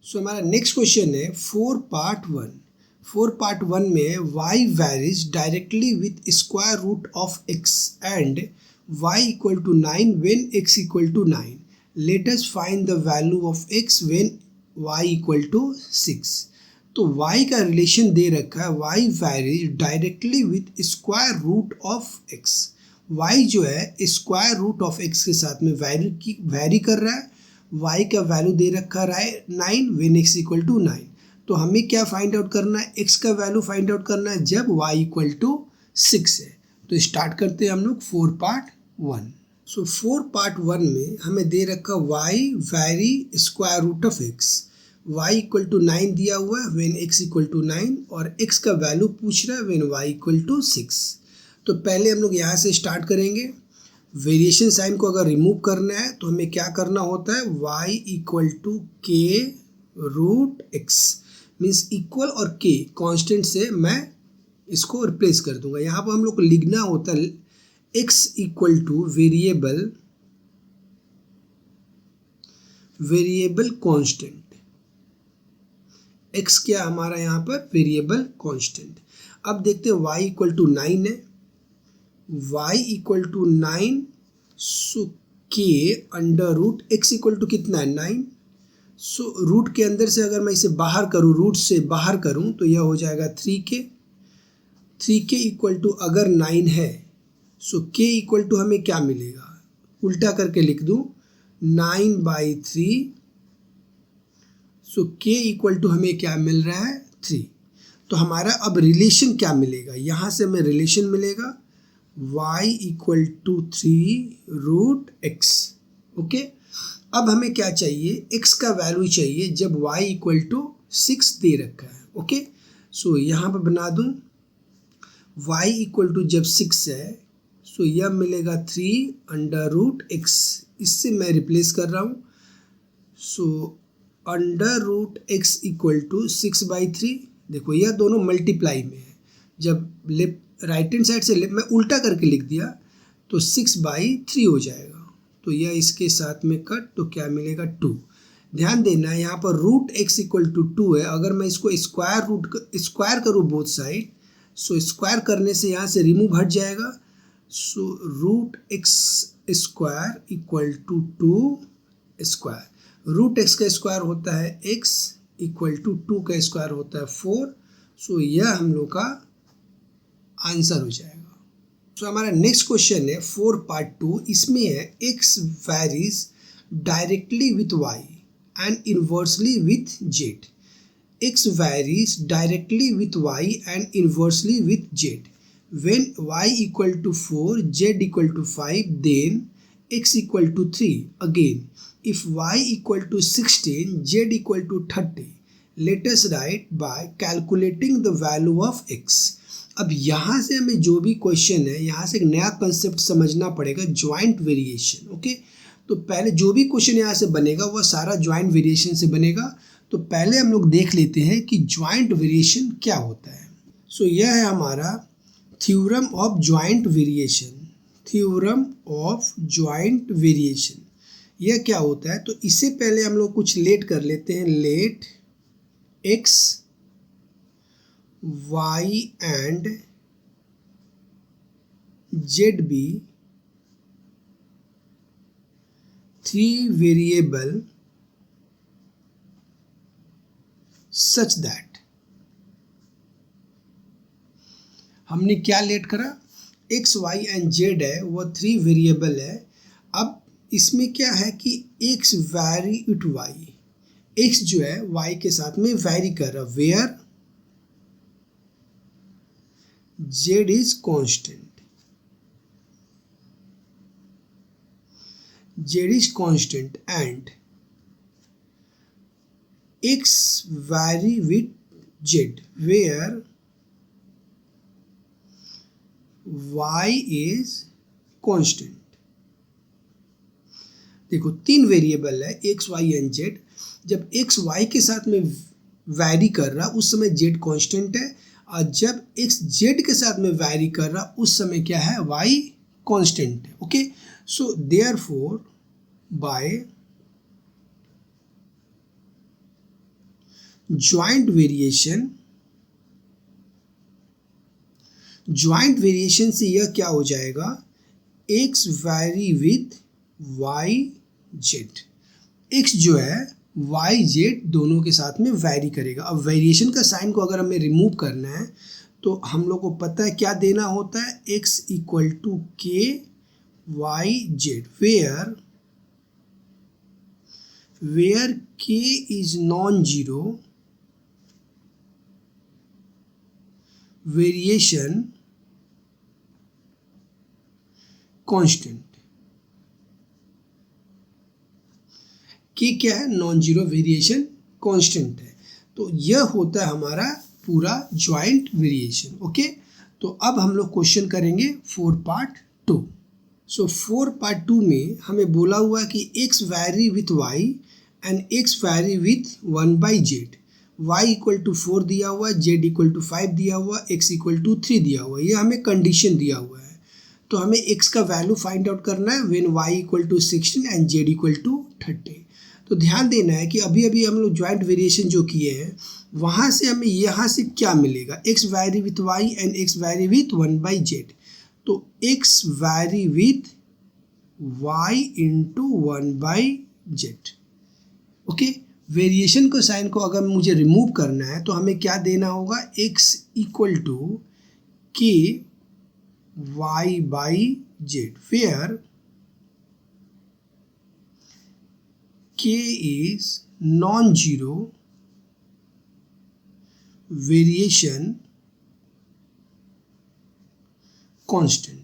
सो हमारा next question है 4 part 1। 4 part 1 में y varies directly with square root of x and y equal to 9 when x equal to 9. Let us find the value of x when y equal to 6. तो y का relation दे रखा है y varies directly with square root of x. y जो है square root of x के साथ में vary कर रहा है। y का वैल्यू दे रखा है 9 व्हेन x इक्वल टू 9। तो हमें क्या फाइंड आउट करना है, x का वैल्यू फाइंड आउट करना है जब y इक्वल टू 6 है। तो स्टार्ट करते हैं हम लोग 4 पार्ट 1। सो 4 पार्ट 1 में हमें दे रखा y vary square root of x, y equal to 9 दिया हुआ है व्हेन x इक्वल टू 9 और x का वैल्यू पूछ रहा है व्हेन y इक्वल टू 6। तो पहले हम लोग यहाँ से स्टार्ट करेंगे। वेरिएशन साइन को अगर रिमूव करना है तो हमें क्या करना होता है, y इक्वल टू के रूट एक्स मीन्स इक्वल और k कांस्टेंट से मैं इसको रिप्लेस कर दूंगा। यहाँ पर हम लोग को लिखना होता है x equal two variable constant. x क्या हमारा यहाँ पर वेरिएबल कांस्टेंट। अब देखते हैं y इक्वल टू 9 है, y इक्वल टू 9 सो के under root x equal to कितना है 9। सो रूट के अंदर से अगर मैं इसे बाहर करूँ, रूट से बाहर करूँ तो यह हो जाएगा 3k इक्वल टू अगर 9 है सो k इक्वल टू हमें क्या मिलेगा, उल्टा करके लिख दूँ 9/3। सो k इक्वल टू हमें क्या मिल रहा है 3। तो हमारा अब रिलेशन क्या मिलेगा, यहाँ से हमें रिलेशन मिलेगा y equal to 3 root x. Okay, अब हमें क्या चाहिए, x का वैल्यू चाहिए जब y इक्वल टू 6 दे रखा है। ओके, सो यहाँ पर बना दूँ y इक्वल टू जब 6 है सो यह मिलेगा 3 अंडर रूट एक्स। इससे मैं रिप्लेस कर रहा हूँ। So under root x equal to 6/3। देखो यह दोनों मल्टीप्लाई में है, जब राइट हैंड साइड से मैं उल्टा करके लिख दिया तो 6/3 हो जाएगा। तो यह इसके साथ में कट, तो क्या मिलेगा 2। ध्यान देना है यहाँ पर रूट एक्स इक्वल टू 2 है। अगर मैं इसको स्क्वायर करूँ बोथ साइड, सो स्क्वायर करने से यहाँ से रिमूव हट जाएगा। So root x square equal to 2 square. Root x का स्क्वायर होता है x इक्वल टू 2 का स्क्वायर होता है 4। सो यह हम लोग का आंसर हो जाएगा। तो हमारा नेक्स्ट क्वेश्चन है 4 पार्ट 2। इसमें है x varies directly with y and inversely with z। x varies directly with y and inversely with z। When y equal to 4 z equal to 5 then x equal to 3 again. If y equal to 16 z equal to 30 let us write by calculating the value of x। अब यहाँ से हमें जो भी question है, यहाँ से एक नया कंसेप्ट समझना पड़ेगा, ज्वाइंट वेरिएशन। ओके, तो पहले जो भी क्वेश्चन यहाँ से बनेगा वह सारा ज्वाइंट वेरिएशन से बनेगा। तो पहले हम लोग देख लेते हैं कि ज्वाइंट वेरिएशन क्या होता है। सो यह है हमारा theorem of joint variation. Theorem of joint variation यह क्या होता है, तो इससे पहले हम लोग कुछ लेट कर लेते हैं। Let x y and z be 3 variable such that। हमने क्या लेट करा, x y and z है वह 3 वेरिएबल है। अब इसमें क्या है कि x vary with y, x जो है y के साथ में वैरी कर रहा, where z is constant। z is constant and x vary with z where y is constant। देखो 3 वेरिएबल है x y एंड z। जब x y के साथ में वैरी कर रहा उस समय z कांस्टेंट है, और जब x z के साथ में वैरी कर रहा उस समय क्या है, y कांस्टेंट है। Okay, so therefore by joint variation से यह क्या हो जाएगा, x vary with y z। x जो है y z दोनों के साथ में वैरी करेगा। अब वेरिएशन का साइन को अगर हमें रिमूव करना है तो हम लोग को पता है क्या देना होता है, x equal to k y z, where k is non zero, variation constant. k क्या है, नॉन जीरो, वेरिएशन कांस्टेंट है। तो यह होता है हमारा पूरा ज्वाइंट वेरिएशन। ओके, तो अब हम लोग क्वेश्चन करेंगे 4 पार्ट 2। सो 4 पार्ट 2 में हमें बोला हुआ है कि x vary with y and x vary with 1/z, y equal to 4 दिया हुआ है, z इक्वल टू 5 दिया हुआ, x इक्वल टू 3 दिया हुआ है। ये हमें कंडीशन दिया हुआ है। तो हमें x का वैल्यू फाइंड आउट करना है when y equal to 16 and z equal to 30। तो ध्यान देना है कि अभी अभी हम लोग ज्वाइंट वेरिएशन जो किए हैं वहाँ से हमें यहाँ से क्या मिलेगा, x vary with y and x vary with 1/z। तो x vary with y into 1/z। Okay, variation को साइन को अगर मुझे रिमूव करना है तो हमें क्या देना होगा, x equal to k y/z, where k is non-zero, variation constant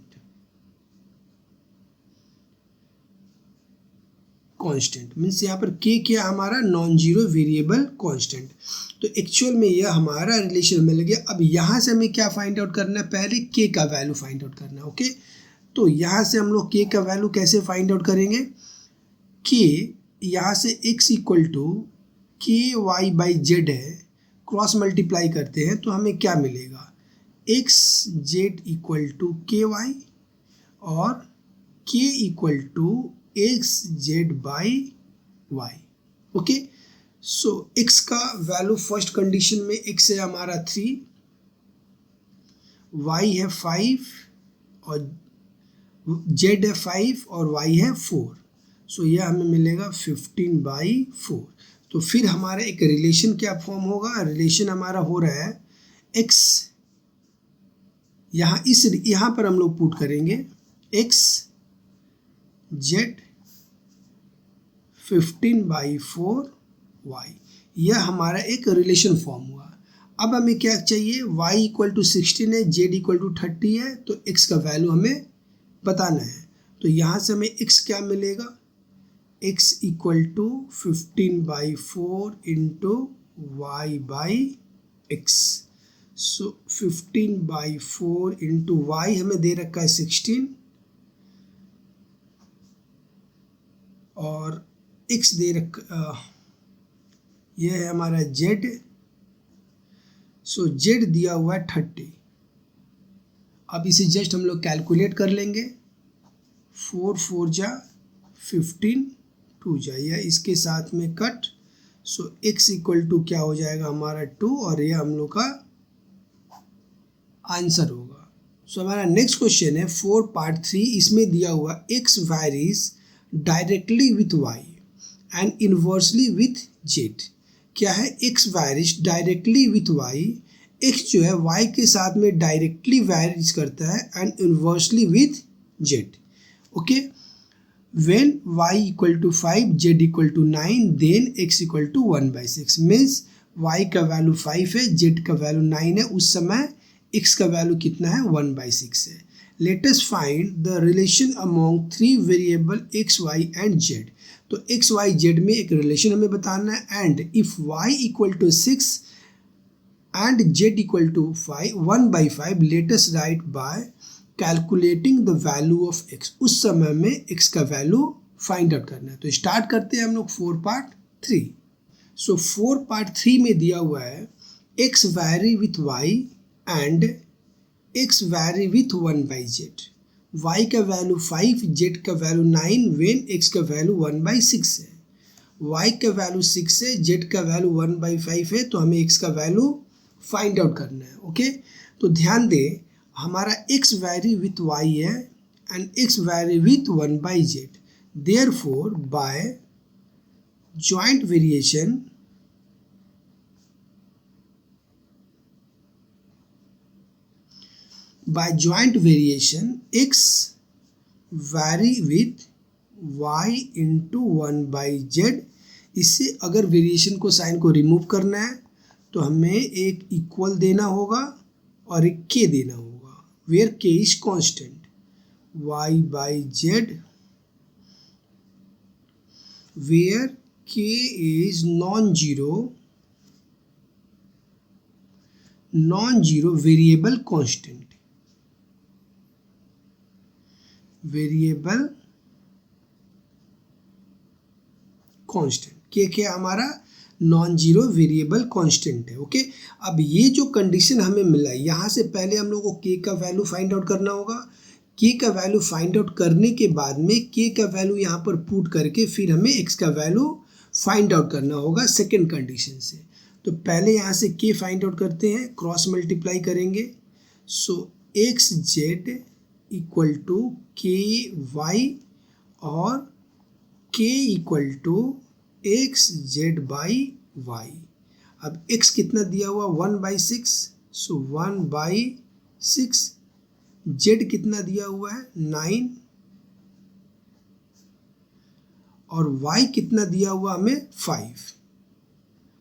means यहाँ पर k क्या हमारा, नॉन जीरो वेरिएबल कांस्टेंट। तो एक्चुअल में यह हमारा रिलेशन मिल गया। अब यहाँ से हमें क्या फाइंड आउट करना है, पहले k का वैल्यू फाइंड आउट करना है। ओके, तो यहाँ से हम लोग k का वैल्यू कैसे फाइंड आउट करेंगे, k यहाँ से x equal to k y/z है, क्रॉस मल्टीप्लाई करते हैं तो हमें क्या मिलेगा, x z equal to k y और k equal to x z/y। Okay, so x का वैल्यू फर्स्ट कंडीशन में x है हमारा 3, y है 5 और z है 5 और y है 4। सो यह हमें मिलेगा 15/4। तो फिर हमारा एक रिलेशन क्या फॉर्म होगा, रिलेशन हमारा हो रहा है x, यहाँ पर हम लोग पुट करेंगे x z 15/4 y। यह हमारा एक रिलेशन फॉर्म हुआ। अब हमें क्या चाहिए, y इक्वल टू 16 है, z इक्वल टू 30 है, तो x का वैल्यू हमें बताना है। तो यहाँ से हमें x क्या मिलेगा, x equal to 15/4 into y/x। So 15/4 into y हमें दे रखा है 16 और x दे रखा, यह है हमारा z। सो z दिया हुआ है 30। अब इसे जस्ट हम लोग कैलकुलेट कर लेंगे, 4 4 जा 15, 2 जा, यह इसके साथ में cut. So x equal to क्या हो जाएगा हमारा 2 और यह हम लोग का आंसर होगा। सो हमारा नेक्स्ट क्वेश्चन है 4 पार्ट 3। इसमें दिया हुआ x varies directly with y and inversely with z। क्या है, x varies directly with y, x जो है y के साथ में डायरेक्टली वैरीज करता है and inversely with z। Okay, when y equal to 5 z equal to 9 then x equal to 1/6 means y का वैल्यू 5 है, z का वैल्यू 9 है, उस समय x का वैल्यू कितना है, 1/6 है। Let us find the relation among 3 variable x y and z। तो x y z में एक रिलेशन हमें बताना है and if y equal to 6 and z equal to 1/5 let us write by calculating the value of x। उस समय में x का वैल्यू फाइंड आउट करना है। तो स्टार्ट करते हैं हम लोग 4 पार्ट 3। सो 4 पार्ट 3 में दिया हुआ है x vary with y and x vary with 1/z। y का वैल्यू 5, z का वैल्यू 9 व्हेन x का वैल्यू 1/6 है। y का वैल्यू 6 है, z का वैल्यू 1/5 है, तो हमें x का वैल्यू फाइंड आउट करना है। ओके, तो ध्यान दें हमारा x वैरी विथ y है and x vary with 1/z, therefore by joint variation x vary with y into 1/z। इससे अगर वेरिएशन को साइन को रिमूव करना है तो हमें एक इक्वल देना होगा और एक k देना होगा, where k is constant, y/z where k is non zero variable constant, variable constant के क्या हमारा नॉन जीरो वेरिएबल कांस्टेंट है। ओके, अब ये जो कंडीशन हमें मिला है यहाँ से पहले हम लोग को के का वैल्यू फाइंड आउट करना होगा। के का वैल्यू फाइंड आउट करने के बाद में के का वैल्यू यहाँ पर पुट करके फिर हमें एक्स का वैल्यू फाइंड आउट करना होगा सेकेंड कंडीशन से। तो पहले यहाँ से के फाइंड आउट करते हैं, क्रॉस मल्टीप्लाई करेंगे, so x z equal to k y और k equal to x z by y. अब x कितना दिया हुआ 1/6, सो 1/6, z कितना दिया हुआ है 9 और y कितना दिया हुआ हमें 5,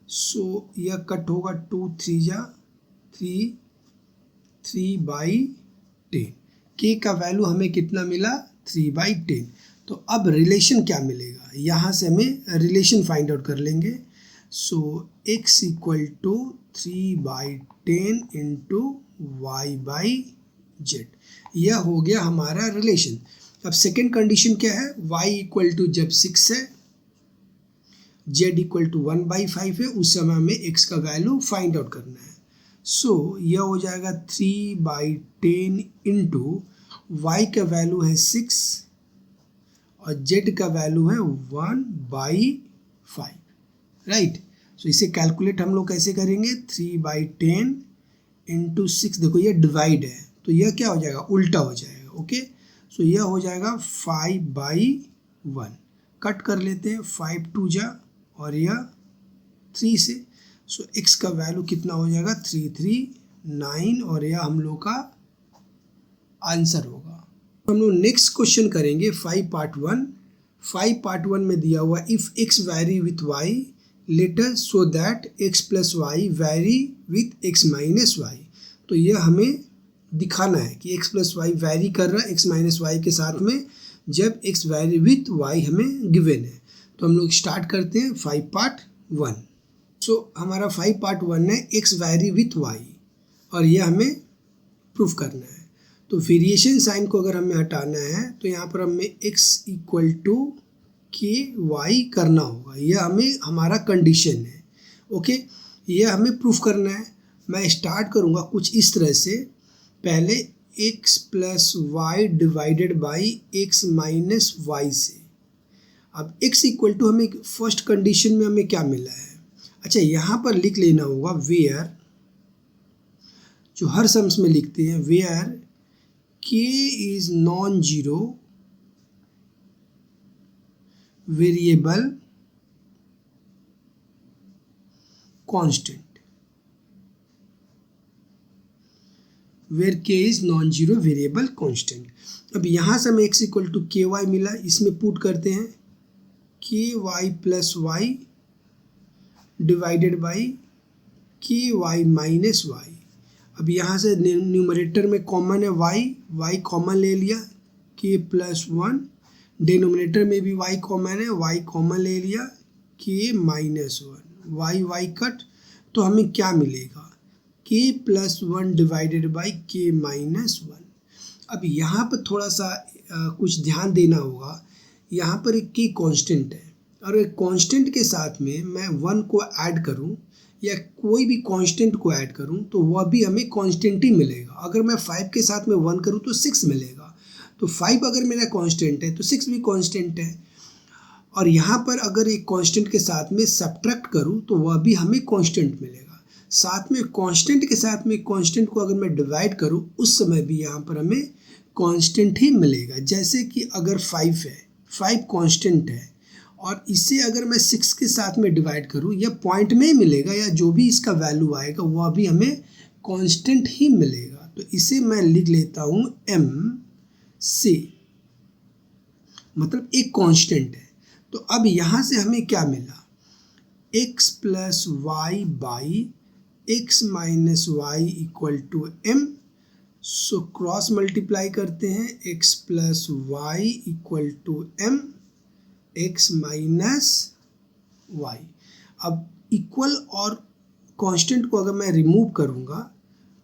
सो यह कट होगा 2 3 जा 3, 3/10। k का वैल्यू हमें कितना मिला 3/10। तो अब रिलेशन क्या मिलेगा, यहाँ से हमें रिलेशन फाइंड आउट कर लेंगे। So x equal to 3/10 into y/z, यह हो गया हमारा रिलेशन। अब सेकेंड कंडीशन क्या है, y इक्वल टू जब 6 है, z इक्वल टू 1/5 है, उस समय हमें x का वैल्यू फाइंड आउट करना है। सो यह हो जाएगा 3/10 इंटू y का वैल्यू है 6 और z का वैल्यू है 1/5, राइट। सो इसे कैलकुलेट हम लोग कैसे करेंगे, 3/10 इंटू 6, देखो ये डिवाइड है तो यह क्या हो जाएगा उल्टा हो जाएगा। ओके, सो यह हो जाएगा 5/1, कट कर लेते हैं, 5 2 जा और यह 3 से, सो x का वैल्यू कितना हो जाएगा 339 और यह हम लोग का आंसर होगा। हम लोग नेक्स्ट क्वेश्चन करेंगे 5 पार्ट 1 में दिया हुआ if x vary with y later so that x plus y vary with x minus y. तो यह हमें दिखाना है कि x प्लस वाई वैरी कर रहा है x माइनस वाई के साथ में जब x वैरी विथ y हमें गिवन है। तो हम लोग स्टार्ट करते हैं 5 पार्ट 1। सो हमारा 5 पार्ट 1 है x वैरी विथ y और यह हमें प्रूफ करना है। तो वेरिएशन साइन को अगर हमें हटाना है तो यहाँ पर हमें x equal to k Y करना होगा, यह हमें हमारा कंडीशन है। ओके, यह हमें प्रूफ करना है। मैं स्टार्ट करूँगा कुछ इस तरह से, पहले x plus y divided by x minus y से। अब x इक्वल टू हमें फर्स्ट कंडीशन में हमें क्या मिला है, अच्छा यहाँ पर लिख लेना होगा वेयर, जो हर सम्स में लिखते हैं, where k is non-zero variable constant, where k is non-zero variable constant। अब यहाँ से हमें x equal to k y मिला, इसमें पुट करते हैं k y plus y divided by k y minus y. अब यहाँ से न्यूमरेटर में कॉमन है y कॉमन ले लिया, k प्लस 1, डिनोमिनेटर में भी y कॉमन है, y कॉमन ले लिया, k माइनस 1, y कट, तो हमें क्या मिलेगा k plus 1 divided by k minus 1। अब यहाँ पर थोड़ा सा कुछ ध्यान देना होगा, यहाँ पर एक k कांस्टेंट है और एक कांस्टेंट के साथ में मैं 1 को ऐड करूँ या कोई भी कांस्टेंट को ऐड करूं तो वह भी हमें कांस्टेंट ही मिलेगा। अगर मैं 5 के साथ में 1 करूं तो 6 मिलेगा। तो 5 अगर मेरा कांस्टेंट है तो 6 भी कांस्टेंट है। और यहाँ पर अगर एक कांस्टेंट के साथ में सब्ट्रैक्ट करूँ तो वह भी हमें कांस्टेंट मिलेगा। साथ में कांस्टेंट के साथ में कांस्टेंट को अगर मैं डिवाइड करूँ उस समय भी यहाँ पर हमें कांस्टेंट ही मिलेगा। जैसे कि अगर 5 है, 5 कांस्टेंट है और इसे अगर मैं 6 के साथ में डिवाइड करूँ या पॉइंट में ही मिलेगा या जो भी इसका वैल्यू आएगा वह भी हमें कांस्टेंट ही मिलेगा। तो इसे मैं लिख लेता हूँ m से, मतलब एक कांस्टेंट है। तो अब यहाँ से हमें क्या मिला, x plus y by x minus y equal to m। So cross multiply करते हैं, x plus y equal to m x minus y. अब इक्वल और कांस्टेंट को अगर मैं रिमूव करूँगा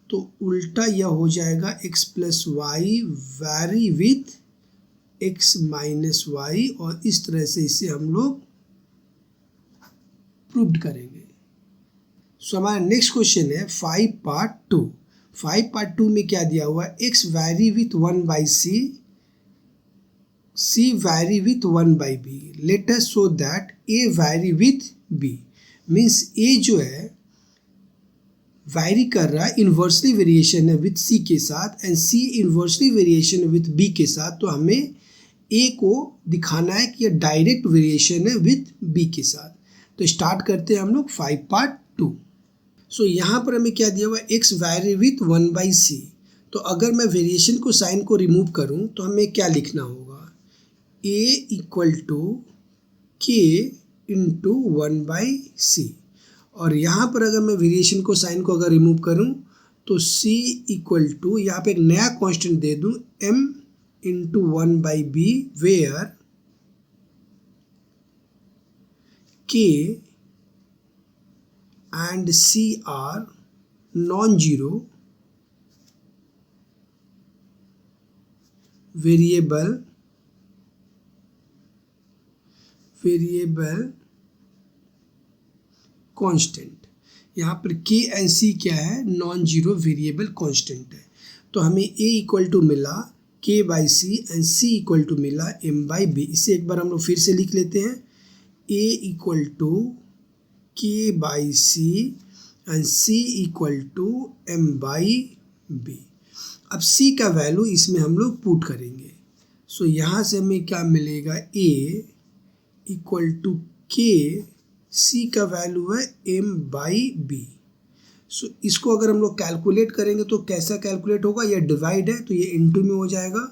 तो उल्टा यह हो जाएगा x plus y vary with x minus y, और इस तरह से इसे हम लोग प्रूव करेंगे। सो हमारा नेक्स्ट क्वेश्चन है 5 पार्ट 2। 5 पार्ट 2 में क्या दिया हुआ है, x vary with 1 by c, c vary with 1 by b, let us show that a vary with b। Means a जो है वैरी कर रहा है, इन्वर्सली वेरिएशन है विथ c के साथ, एंड c इन्वर्सली वेरिएशन है विथ b के साथ। तो हमें a को दिखाना है कि यह डायरेक्ट वेरिएशन है विथ b के साथ। तो स्टार्ट करते हैं हम लोग 5 पार्ट 2। सो यहाँ पर हमें क्या दिया हुआ है, x vary with 1 by c। तो अगर मैं वेरिएशन को साइन को रिमूव करूँ तो हमें क्या लिखना होगा, a equal to k into 1 by c। और यहाँ पर अगर मैं वेरिएशन को साइन को अगर रिमूव करूँ तो c इक्वल टू, यहाँ पे एक नया कांस्टेंट दे दूँ, m into 1 by b, where k and c are non-zero variable constant. यहाँ पर k एंड c क्या है, नॉन जीरो वेरिएबल कांस्टेंट है। तो हमें a इक्वल टू मिला k by c and c equal to मिला m बाई b। इसे एक बार हम लोग फिर से लिख लेते हैं, a equal to k by c and c equal to m by b। अब c का वैल्यू इसमें हम लोग पुट करेंगे। सो यहाँ से हमें क्या मिलेगा, a equal to k, c का वैल्यू है m बाई b। सो इसको अगर हम लोग कैलकुलेट करेंगे तो कैसा कैलकुलेट होगा, यह डिवाइड है तो ये इंटू में हो जाएगा,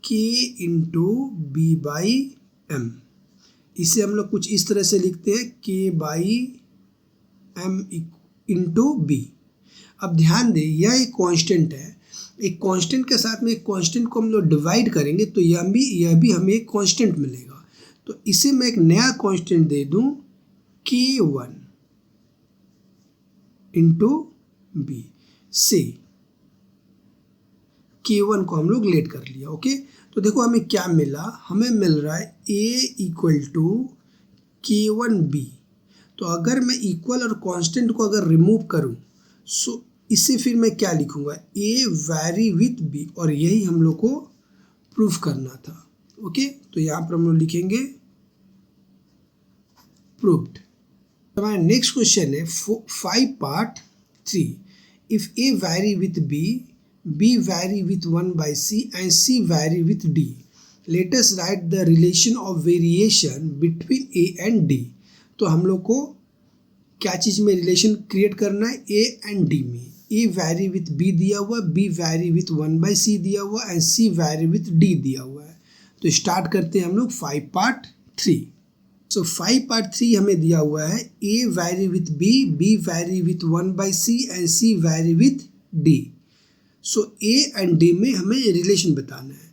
k into b by m। इसे हम लोग कुछ इस तरह से लिखते हैं, k by m into b। अब ध्यान दें, यह एक कांस्टेंट है, एक कांस्टेंट के साथ में एक कांस्टेंट को हम लोग डिवाइड करेंगे तो यह भी हमें एक कांस्टेंट मिलेगा। तो इसे मैं एक नया कांस्टेंट दे दूं, k1 इंटू b से k1 को हम लोग लेट कर लिया। ओके, तो देखो हमें क्या मिला, हमें मिल रहा है a इक्वल टू k1b। तो अगर मैं इक्वल और कांस्टेंट को अगर रिमूव करूं सो इसे फिर मैं क्या लिखूंगा, a वैरी विथ b, और यही हम लोग को प्रूफ करना था। ओके, तो यहाँ पर हम लोग लिखेंगे प्रूव्ड। हमारा नेक्स्ट क्वेश्चन है 5 part 3। If a vary with b, b vary with 1 by c and c vary with d, let us write the relation of variation between a and d। तो हम लोग को क्या चीज़ में रिलेशन क्रिएट करना है, a and d में। a vary with b दिया हुआ, b vary with 1 by c दिया हुआ and c vary with d दिया हुआ है। तो स्टार्ट करते हैं हम लोग 5 पार्ट 3। सो 5 पार्ट 3 हमें दिया हुआ है, a vary with b, b vary with 1 by c and c vary with d। So a and d में हमें रिलेशन बताना है।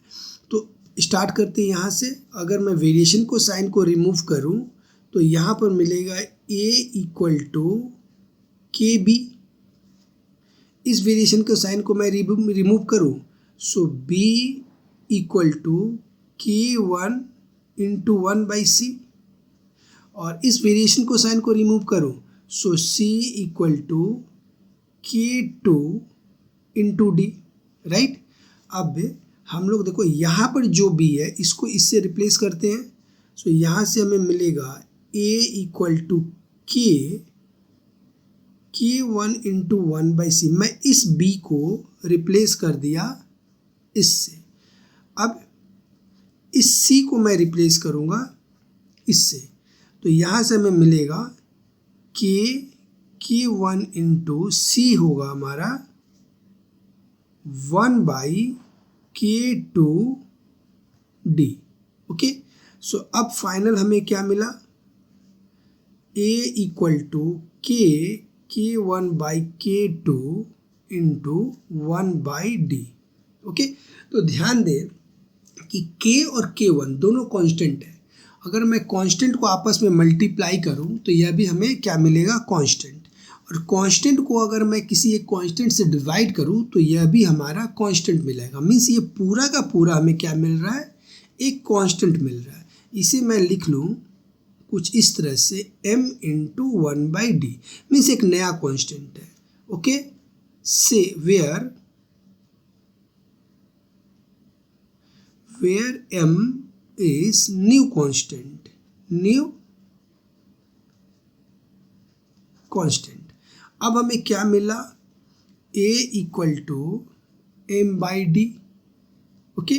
तो स्टार्ट करते हैं यहाँ से। अगर मैं वेरिएशन को साइन को रिमूव करूँ तो यहाँ पर मिलेगा a इक्वल टू के बी। इस वेरिएशन के साइन को मैं रिमूव करूँ so b equal to k1 into 1 by c, और इस वेरिएशन को साइन को रिमूव करूँ so c equal to k2 into d, right. अब हम लोग देखो यहाँ पर जो b है इसको इससे रिप्लेस करते हैं। सो यहाँ से हमें मिलेगा a equal to k1 into 1/c। मैं इस b को रिप्लेस कर दिया इससे। अब इस c को मैं रिप्लेस करूँगा इससे, तो यहाँ से हमें मिलेगा k1 इंटू c होगा हमारा 1/k2d। ओके, सो अब फाइनल हमें क्या मिला, a equal to k1/k2 into 1/d। Okay, तो ध्यान दें कि k और k1 दोनों कांस्टेंट है। अगर मैं कांस्टेंट को आपस में मल्टीप्लाई करूं तो यह भी हमें क्या मिलेगा, कांस्टेंट। और कांस्टेंट को अगर मैं किसी एक कांस्टेंट से डिवाइड करूं तो यह भी हमारा कांस्टेंट मिलेगा। मीन्स ये पूरा का पूरा हमें क्या मिल रहा है, एक कांस्टेंट मिल रहा है। इसे मैं लिख लूं कुछ इस तरह से m इंटू 1/d, मीन्स एक नया कांस्टेंट है। ओके, से where m is new constant, अब हमें क्या मिला, a equal to m/d। Okay,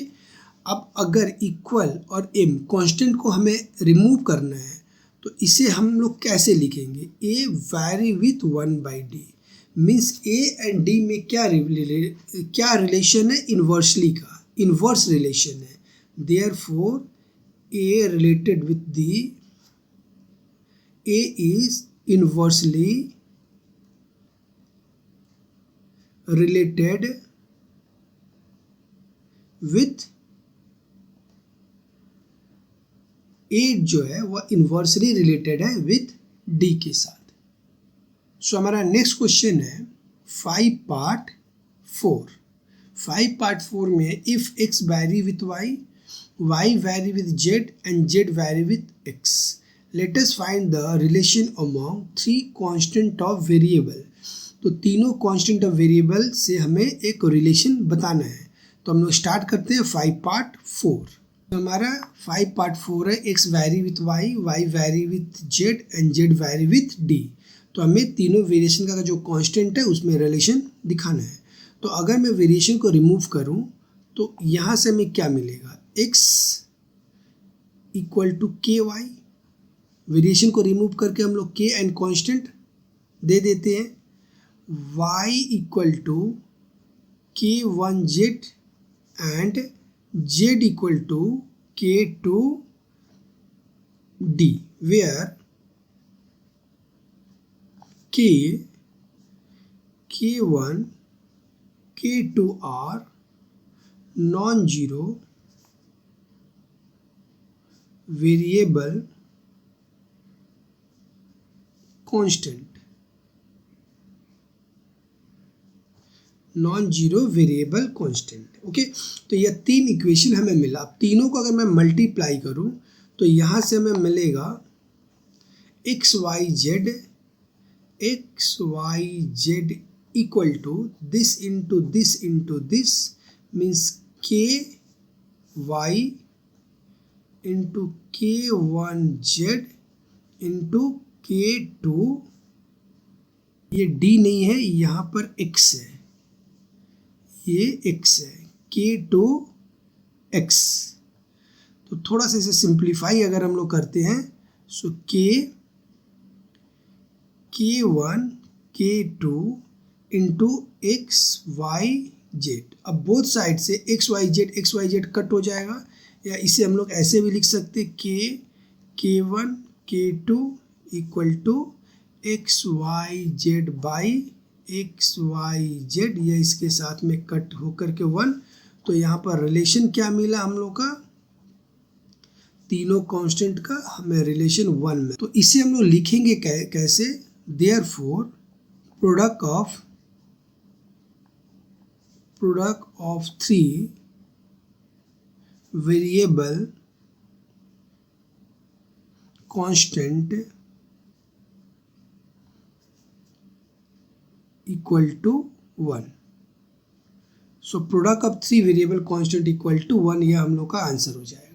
अब अगर इक्वल और m कांस्टेंट को हमें रिमूव करना है तो इसे हम लोग कैसे लिखेंगे, a vary with 1/d। Means a and d में क्या रिलेशन है, इन्वर्सली का इन्वर्स रिलेशन है। Therefore, A related with the A is inversely related with A जो है वह इन्वर्सली रिलेटेड है विथ D के साथ। सो हमारा नेक्स्ट क्वेश्चन है 5/4 में if x vary with y vary with z and z vary with x, let us find the relation among three constant of variable। तो तीनों कांस्टेंट ऑफ वेरिएबल से हमें एक रिलेशन बताना है। तो हम लोग स्टार्ट करते हैं 5/4। तो हमारा 5/4 है x vary with y vary with z and z vary with d। तो हमें तीनों वेरिएशन का जो कांस्टेंट है उसमें रिलेशन दिखाना है। तो अगर मैं वेरिएशन को रिमूव करूं तो यहाँ से हमें क्या मिलेगा, x equal to ky। Variation को रिमूव करके हम लोग k एंड कांस्टेंट दे देते हैं। y equal to k1z and z equal to k2d, where k1 k2 are non-zero variable constant, okay. तो यह तीन इक्वेशन हमें मिला। अब तीनों को अगर मैं मल्टीप्लाई करूं तो यहाँ से हमें मिलेगा x y z equal to this into this means ky into k1z into k2, ये d नहीं है, यहाँ पर x है, ये x है, k2x। तो थोड़ा सा इसे सिंप्लीफाई अगर हम लोग करते हैं सो k1 k2 इंटू xyz। अब बोथ साइड से xyz कट हो जाएगा, या इसे हम लोग ऐसे भी लिख सकते k1 k2 equal to xyz by xyz, या इसके साथ में कट होकर के 1। तो यहाँ पर रिलेशन क्या मिला हम लोग का, तीनों कांस्टेंट का हमें रिलेशन 1 में। तो इसे हम लोग लिखेंगे कैसे, therefore product of 3 variable constant equal to 1। So product of 3 variable constant equal to 1, यह हम लोग का आंसर हो जाएगा।